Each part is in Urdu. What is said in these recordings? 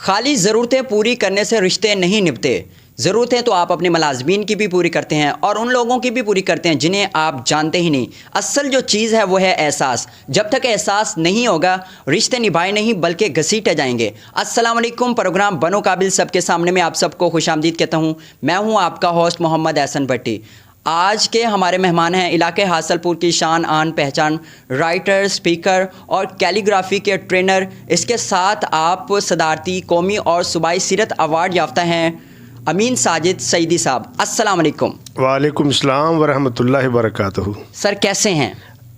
خالی ضرورتیں پوری کرنے سے رشتے نہیں نبھتے. ضرورتیں تو آپ اپنے ملازمین کی بھی پوری کرتے ہیں اور ان لوگوں کی بھی پوری کرتے ہیں جنہیں آپ جانتے ہی نہیں. اصل جو چیز ہے وہ ہے احساس. جب تک احساس نہیں ہوگا رشتے نبھائے نہیں بلکہ گھسیٹے جائیں گے. السلام علیکم. پروگرام بنو قابل سب کے سامنے میں آپ سب کو خوش آمدید کہتا ہوں. میں ہوں آپ کا ہوسٹ محمد احسن بھٹی. آج کے ہمارے مہمان ہیں علاقے حاصل پور کی شان آن پہچان رائٹر، اسپیکر اور کیلیگرافی کے ٹرینر. اس کے ساتھ آپ صدارتی، قومی اور صوبائی سیرت ایوارڈ یافتہ ہیں امین ساجد سعیدی صاحب. السلام علیکم. وعلیکم السلام ورحمۃ اللہ وبرکاتہ. سر کیسے ہیں؟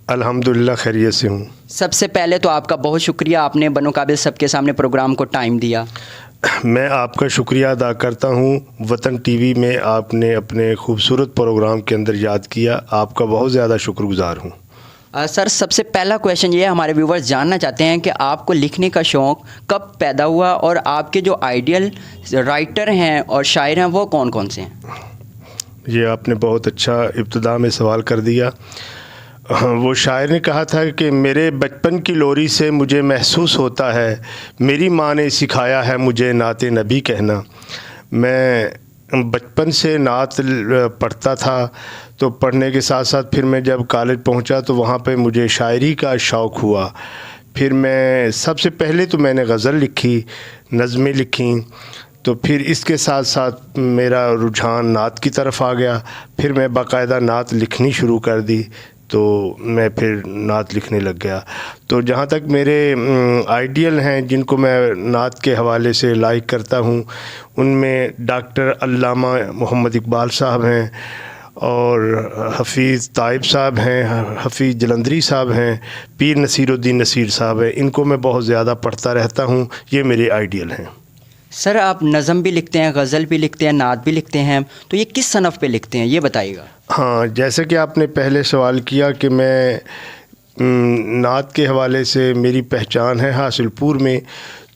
الحمدللہ خیریت سے ہوں. سب سے پہلے تو آپ کا بہت شکریہ، آپ نے بنو قابل سب کے سامنے پروگرام کو ٹائم دیا. میں آپ کا شکریہ ادا کرتا ہوں. وطن ٹی وی میں آپ نے اپنے خوبصورت پروگرام کے اندر یاد کیا، آپ کا بہت زیادہ شکر گزار ہوں. سر سب سے پہلا کویشچن یہ ہے، ہمارے ویورز جاننا چاہتے ہیں کہ آپ کو لکھنے کا شوق کب پیدا ہوا اور آپ کے جو آئیڈیل رائٹر ہیں اور شاعر ہیں وہ کون کون سے ہیں؟ یہ آپ نے بہت اچھا ابتدا میں سوال کر دیا. وہ شاعر نے کہا تھا کہ میرے بچپن کی لوری سے مجھے محسوس ہوتا ہے میری ماں نے سکھایا ہے مجھے نعت نبی کہنا. میں بچپن سے نعت پڑھتا تھا، تو پڑھنے کے ساتھ ساتھ پھر میں جب کالج پہنچا تو وہاں پہ مجھے شاعری کا شوق ہوا. پھر میں سب سے پہلے تو میں نے غزل لکھی، نظمیں لکھیں، تو پھر اس کے ساتھ ساتھ میرا رجحان نعت کی طرف آ گیا. پھر میں باقاعدہ نعت لکھنی شروع کر دی، تو میں پھر نعت لکھنے لگ گیا. تو جہاں تک میرے آئیڈیل ہیں جن کو میں نعت کے حوالے سے لائک کرتا ہوں، ان میں ڈاکٹر علامہ محمد اقبال صاحب ہیں، اور حفیظ طائب صاحب ہیں، حفیظ جلندری صاحب ہیں، پیر نصیر الدین نصیر صاحب ہیں. ان کو میں بہت زیادہ پڑھتا رہتا ہوں. یہ میرے آئیڈیل ہیں. سر آپ نظم بھی لکھتے ہیں، غزل بھی لکھتے ہیں، نعت بھی لکھتے ہیں، تو یہ کس صنف پہ لکھتے ہیں یہ بتائیے گا. ہاں، جیسے کہ آپ نے پہلے سوال کیا کہ میں نعت کے حوالے سے میری پہچان ہے حاصل پور میں،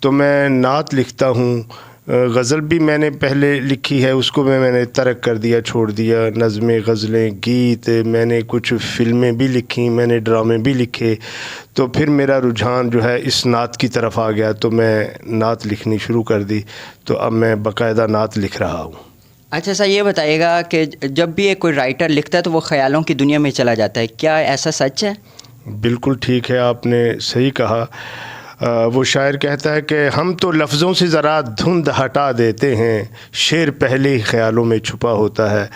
تو میں نعت لکھتا ہوں. غزل بھی میں نے پہلے لکھی ہے، اس کو میں نے ترک کر دیا، چھوڑ دیا. نظمیں، غزلیں، گیت، میں نے کچھ فلمیں بھی لکھیں، میں نے ڈرامے بھی لکھے. تو پھر میرا رجحان جو ہے اس نعت کی طرف آ گیا، تو میں نعت لکھنی شروع کر دی. تو اب میں باقاعدہ نعت لکھ رہا ہوں. اچھا سر یہ بتائیے گا کہ جب بھی کوئی رائٹر لکھتا ہے تو وہ خیالوں کی دنیا میں چلا جاتا ہے، کیا ایسا سچ ہے؟ بالکل ٹھیک ہے، آپ نے صحیح کہا. وہ شاعر کہتا ہے کہ ہم تو لفظوں سے ذرا دھند ہٹا دیتے ہیں، شعر پہلے ہی خیالوں میں چھپا ہوتا ہے.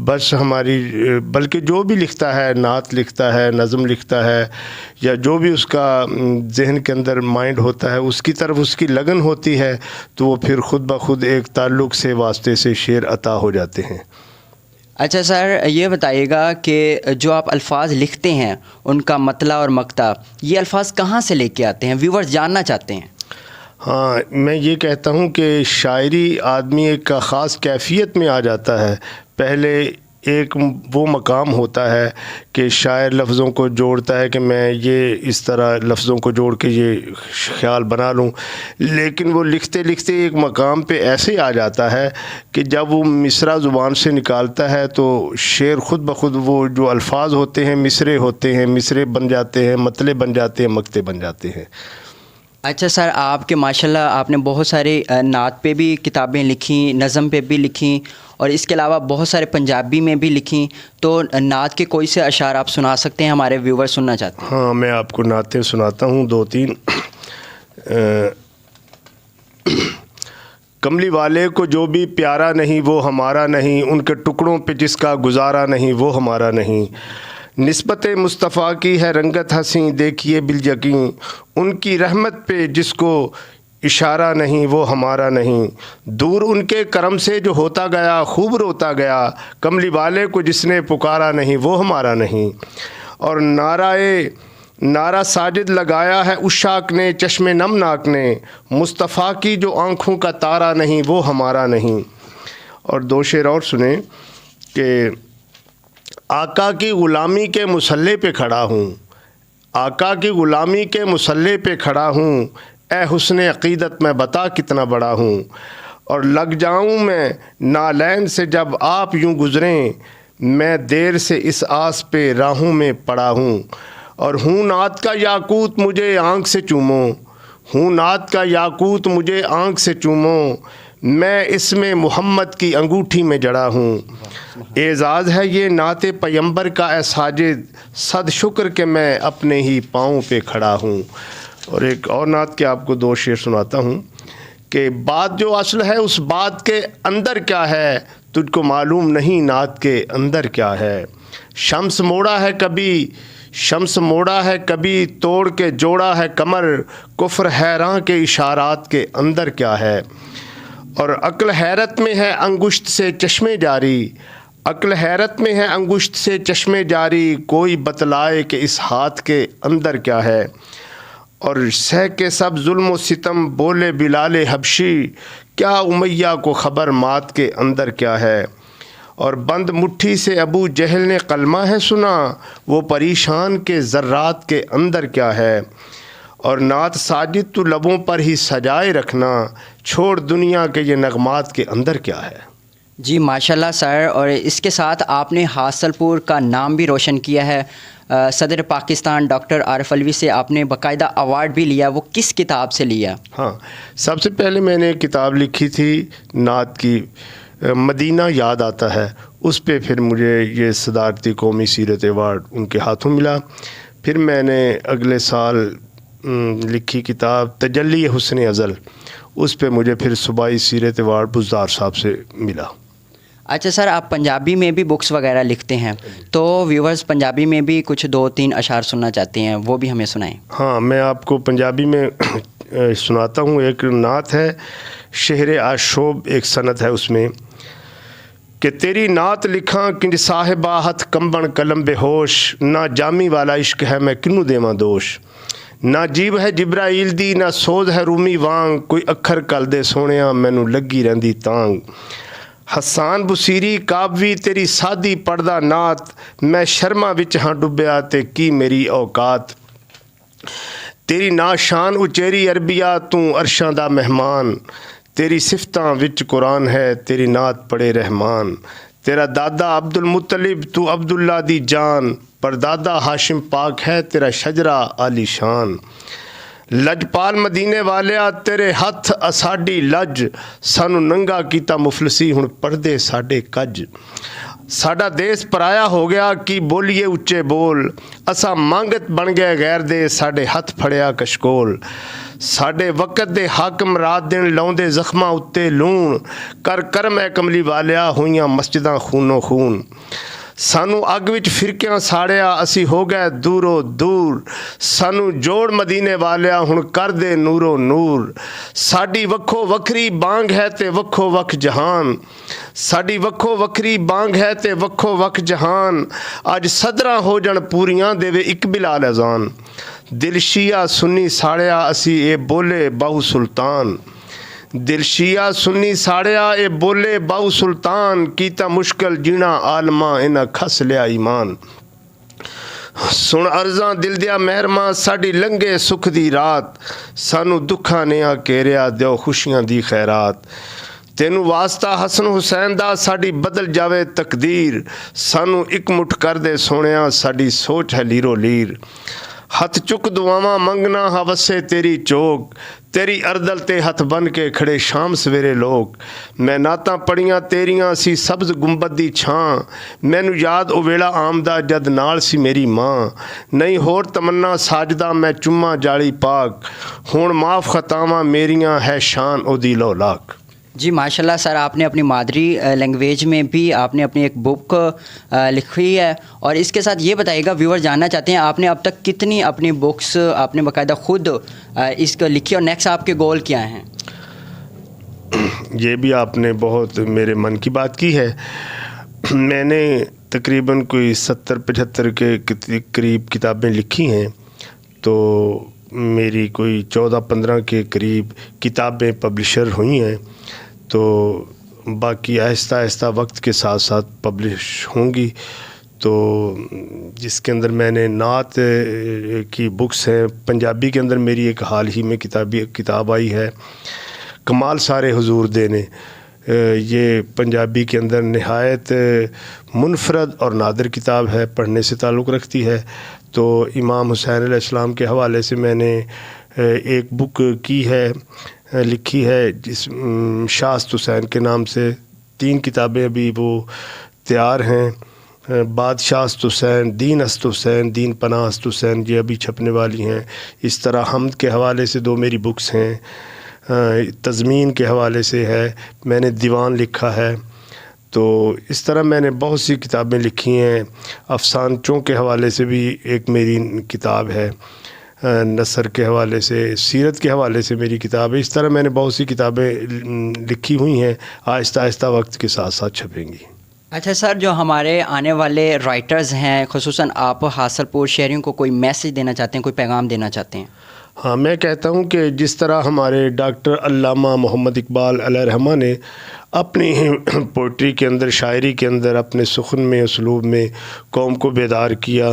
بس ہماری بلکہ جو بھی لکھتا ہے، نعت لکھتا ہے، نظم لکھتا ہے، یا جو بھی اس کا ذہن کے اندر مائنڈ ہوتا ہے، اس کی طرف اس کی لگن ہوتی ہے، تو وہ پھر خود بخود ایک تعلق سے، واسطے سے شعر عطا ہو جاتے ہیں. اچھا سر یہ بتائیے گا کہ جو آپ الفاظ لکھتے ہیں ان کا مطلع اور مقطع، یہ الفاظ کہاں سے لے کے آتے ہیں؟ ویورز جاننا چاہتے ہیں. ہاں، میں یہ کہتا ہوں کہ شاعری آدمی ایک خاص کیفیت میں آ جاتا ہے. پہلے ایک وہ مقام ہوتا ہے کہ شاعر لفظوں کو جوڑتا ہے کہ میں یہ اس طرح لفظوں کو جوڑ کے یہ خیال بنا لوں، لیکن وہ لکھتے لکھتے ایک مقام پہ ایسے آ جاتا ہے کہ جب وہ مصرع زبان سے نکالتا ہے تو شعر خود بخود وہ جو الفاظ ہوتے ہیں مصرے ہوتے ہیں، مصرے بن جاتے ہیں، مطلع بن جاتے ہیں، مقطع بن جاتے ہیں. اچھا سر آپ کے ماشاءاللہ آپ نے بہت سارے نعت پہ بھی کتابیں لکھیں، نظم پہ بھی لکھیں، اور اس کے علاوہ بہت سارے پنجابی میں بھی لکھیں. تو نعت کے کوئی سے اشعار آپ سنا سکتے ہیں؟ ہمارے ویور سننا چاہتے ہیں. ہاں، میں آپ کو نعتیں سناتا ہوں 2-3. کملی والے کو جو بھی پیارا نہیں وہ ہمارا نہیں، ان کے ٹکڑوں پہ جس کا گزارا نہیں وہ ہمارا نہیں. نسبت مصطفیٰ کی ہے رنگت حسین دیکھیے بالیقین، ان کی رحمت پہ جس کو اشارہ نہیں وہ ہمارا نہیں. دور ان کے کرم سے جو ہوتا گیا خوب روتا گیا، کملی والے کو جس نے پکارا نہیں وہ ہمارا نہیں. اور نعرہ ساجد لگایا ہے عشاق نے، چشم نم ناک نے، مصطفیٰ کی جو آنکھوں کا تارا نہیں وہ ہمارا نہیں. اور 2 شعر اور سنیں کہ آقا کی غلامی کے مسلح پہ کھڑا ہوں، آقا کی غلامی کے مسلح پہ کھڑا ہوں، اے حسن عقیدت میں بتا کتنا بڑا ہوں. اور لگ جاؤں میں نالین سے جب آپ یوں گزریں، میں دیر سے اس آس پہ راہوں میں پڑا ہوں. اور ہوں نعت کا یاقوت مجھے آنکھ سے چومو، ہوں نعت کا یاقوت مجھے آنکھ سے چومو، میں اس میں محمد کی انگوٹھی میں جڑا ہوں۔ اعزاز ہے یہ نعت پیمبر کا اے ساجد، صد شکر کہ میں اپنے ہی پاؤں پہ کھڑا ہوں۔ اور ایک اور نعت کے آپ کو 2 شعر سناتا ہوں کہ بات جو اصل ہے اس بات کے اندر کیا ہے، تجھ کو معلوم نہیں نعت کے اندر کیا ہے۔ شمس موڑا ہے کبھی توڑ کے جوڑا ہے کمر، کفر حیراں کے اشارات کے اندر کیا ہے۔ اور عقل حیرت میں ہے انگشت سے چشمے جاری، عقل حیرت میں ہے انگشت سے چشمے جاری، کوئی بتلائے کہ اس ہاتھ کے اندر کیا ہے۔ اور سہ کے سب ظلم و ستم بولے بلال حبشی، کیا امیہ کو خبر مات کے اندر کیا ہے۔ اور بند مٹھی سے ابو جہل نے کلمہ ہے سنا، وہ پریشان کے ذرات کے اندر کیا ہے۔ اور نعت ساجد تو لبوں پر ہی سجائے رکھنا، چھوڑ دنیا کے یہ نغمات کے اندر کیا ہے۔ جی ماشاءاللہ سر، اور اس کے ساتھ آپ نے حاصل پور کا نام بھی روشن کیا ہے۔ صدر پاکستان ڈاکٹر عارف علوی سے آپ نے باقاعدہ ایوارڈ بھی لیا، وہ کس کتاب سے لیا؟ ہاں، سب سے پہلے میں نے ایک کتاب لکھی تھی نعت کی، مدینہ یاد آتا ہے، اس پہ پھر مجھے یہ صدارتی قومی سیرت ایوارڈ ان کے ہاتھوں ملا۔ پھر میں نے اگلے سال لکھی کتاب تجلی حسن ازل، اس پہ مجھے پھر صوبائی سیرت ایوارڈ بزدار صاحب سے ملا۔ اچھا سر، آپ پنجابی میں بھی بکس وغیرہ لکھتے ہیں، تو ویورز پنجابی میں بھی کچھ 2-3 اشعار سننا چاہتے ہیں، وہ بھی ہمیں سنائیں۔ ہاں، میں آپ کو پنجابی میں سناتا ہوں۔ ایک نعت ہے شہر آشوب، ایک سند ہے اس میں کہ تیری نعت لکھاں کنج صاحبہ ہتھ کمبن قلم بے ہوش، نہ جامی والا عشق ہے میں کنوں دیواں دوش، نہ جیب ہے جبرائیل دی نہ سوز ہے رومی وانگ، کوئی اکھر کل دے سونیاں مینوں لگی رہندی تانگ، حسان بصیری کابوی تیری سادی پڑھدا نعت، میں شرما وچ ہاں ڈبیا تے کی میری اوقات، تیری ناشان اچیری عربیہ توں عرشاں دا مہمان، تیری صفتاں وچ قرآن ہے تیری نعت پڑھے رحمان، تیرا دادا عبد المطلب تو عبداللہ دی جان، پر دادا ہاشم پاک ہے تیرا شجرہ عالی شان، لجپال مدینے والیا تیرے ہاتھ اساڈی لج، سانو ننگا کیتا مفلسی ہن پردے ساڈے کج، ساڈا دیس پرایا ہو گیا کی بولیے اچے بول، اساں مانگت بن گئے غیر دے ساڈے ہاتھ پھڑیا کشکول، ساڈے وقت دے حاکم رات دن لاؤندے زخماں اتے لون، کر کرم اے کملی والیا ہوئیاں مسجداں خونو خون، سانو اگ وچ فرقیاں ساڑیا اسی ہو گئے دورو دور، سانو جوڑ مدینے والیا ہن کر دے نورو نور، ساڈی وکھو وکھری بانگ ہے تے وکھو وکھ جہان، ساڈی وکھو وکھری بانگ ہے تے وکھو وکھ جہان، اج صدراں ہو جن پوریاں دیوے ایک بلال اذان، دل شیعہ سنی ساڑیا اسی اے بولے باہو سلطان، دل شیعہ سنی ساڑیا اے بولے باہو سلطان، کیتا مشکل جینا عالماں انہاں کھس لیا ایمان، سن عرضاں دل دیا مہرماں ساڈی لنگے سکھ دی رات، سانو دکھاں نیا کیریا دیو خوشیاں دی خیرات، تینوں واسطہ حسن حسین دا ساڈی بدل جاوے تقدیر، سانو ایک مٹھ کر دے سونیاں ساڈی سوچ ہے لیرو لیر، ہتھ چک دعاواں منگنا ہوسے تیری چوک، تیری اردل تے ہتھ بن کے کھڑے شام سویرے لوگ، میں نعتاں پڑھیاں تیریاں سی سبز گنبد دی چھاں، مینوں یاد او ویلا آمدا جد نال سی میری ماں، نہیں ہور تمنا ساجدہ میں چما جاڑی پاک، ہون معاف خطاواں میریاں ہے شان او دی لو لاک۔ جی ماشاءاللہ سر، آپ نے اپنی مادری لینگویج میں بھی آپ نے اپنی ایک بک لکھی ہے، اور اس کے ساتھ یہ بتائیے گا، ویور جاننا چاہتے ہیں آپ نے اب تک کتنی اپنی بکس آپ نے باقاعدہ خود اس کو لکھی، اور نیکسٹ آپ کے گول کیا ہیں؟ یہ بھی آپ نے بہت میرے من کی بات کی ہے۔ میں نے تقریباً کوئی 70-75 کے قریب کتابیں لکھی ہیں، تو میری کوئی 14-15 کے قریب کتابیں پبلشر ہوئی ہیں، تو باقی آہستہ آہستہ وقت کے ساتھ ساتھ پبلش ہوں گی، تو جس کے اندر میں نے نعت کی بکس ہیں، پنجابی کے اندر میری ایک حال ہی میں کتاب آئی ہے کمال سارے حضور دینے، یہ پنجابی کے اندر نہایت منفرد اور نادر کتاب ہے، پڑھنے سے تعلق رکھتی ہے، تو امام حسین علیہ السلام کے حوالے سے میں نے ایک بک کی ہے لکھی ہے جس شاست حسین کے نام سے. 3 کتابیں ابھی وہ تیار ہیں. بادشاہ است حسین، دین است حسین، دین پناہ است حسین، یہ ابھی چھپنے والی ہیں. اس طرح حمد کے حوالے سے 2 میری بکس ہیں. تضمین کے حوالے سے ہے، میں نے دیوان لکھا ہے. تو اس طرح میں نے بہت سی کتابیں لکھی ہیں. افسانچوں کے حوالے سے بھی ایک میری کتاب ہے، نثر کے حوالے سے، سیرت کے حوالے سے میری کتاب ہے. اس طرح میں نے بہت سی کتابیں لکھی ہوئی ہیں، آہستہ آہستہ وقت کے ساتھ ساتھ چھپیں گی. اچھا سر، جو ہمارے آنے والے رائٹرز ہیں، خصوصاً آپ حاصل پور شہریوں کو کوئی میسج دینا چاہتے ہیں، کوئی پیغام دینا چاہتے ہیں؟ ہاں، میں کہتا ہوں کہ جس طرح ہمارے ڈاکٹر علامہ محمد اقبال علیہ رحمہ نے اپنی پوئٹری کے اندر، شاعری کے اندر، اپنے سخن میں، اسلوب میں قوم کو بیدار کیا،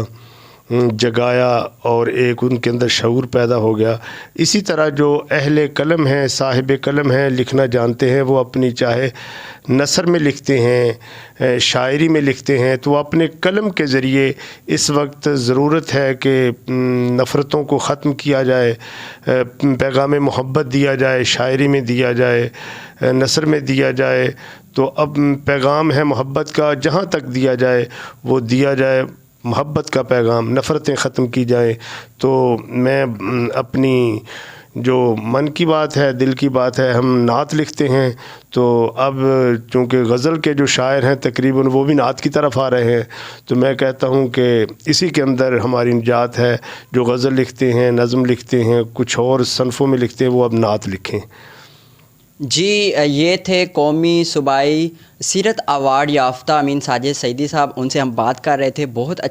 جگایا اور ایک ان کے اندر شعور پیدا ہو گیا، اسی طرح جو اہل قلم ہیں، صاحب قلم ہیں، لکھنا جانتے ہیں، وہ اپنی چاہے نثر میں لکھتے ہیں، شاعری میں لکھتے ہیں، تو وہ اپنے قلم کے ذریعے اس وقت ضرورت ہے کہ نفرتوں کو ختم کیا جائے، پیغام محبت دیا جائے، شاعری میں دیا جائے، نثر میں دیا جائے. تو اب پیغام ہے محبت کا، جہاں تک دیا جائے وہ دیا جائے، محبت کا پیغام، نفرتیں ختم کی جائیں. تو میں اپنی جو من کی بات ہے، دل کی بات ہے، ہم نعت لکھتے ہیں، تو اب چونکہ غزل کے جو شاعر ہیں تقریباً وہ بھی نعت کی طرف آ رہے ہیں، تو میں کہتا ہوں کہ اسی کے اندر ہماری نجات ہے. جو غزل لکھتے ہیں، نظم لکھتے ہیں، کچھ اور صنفوں میں لکھتے ہیں، وہ اب نعت لکھیں. جی، یہ تھے قومی صوبائی سیرت ایوارڈ یافتہ امین ساجد سعیدی صاحب. ان سے ہم بات کر رہے تھے. بہت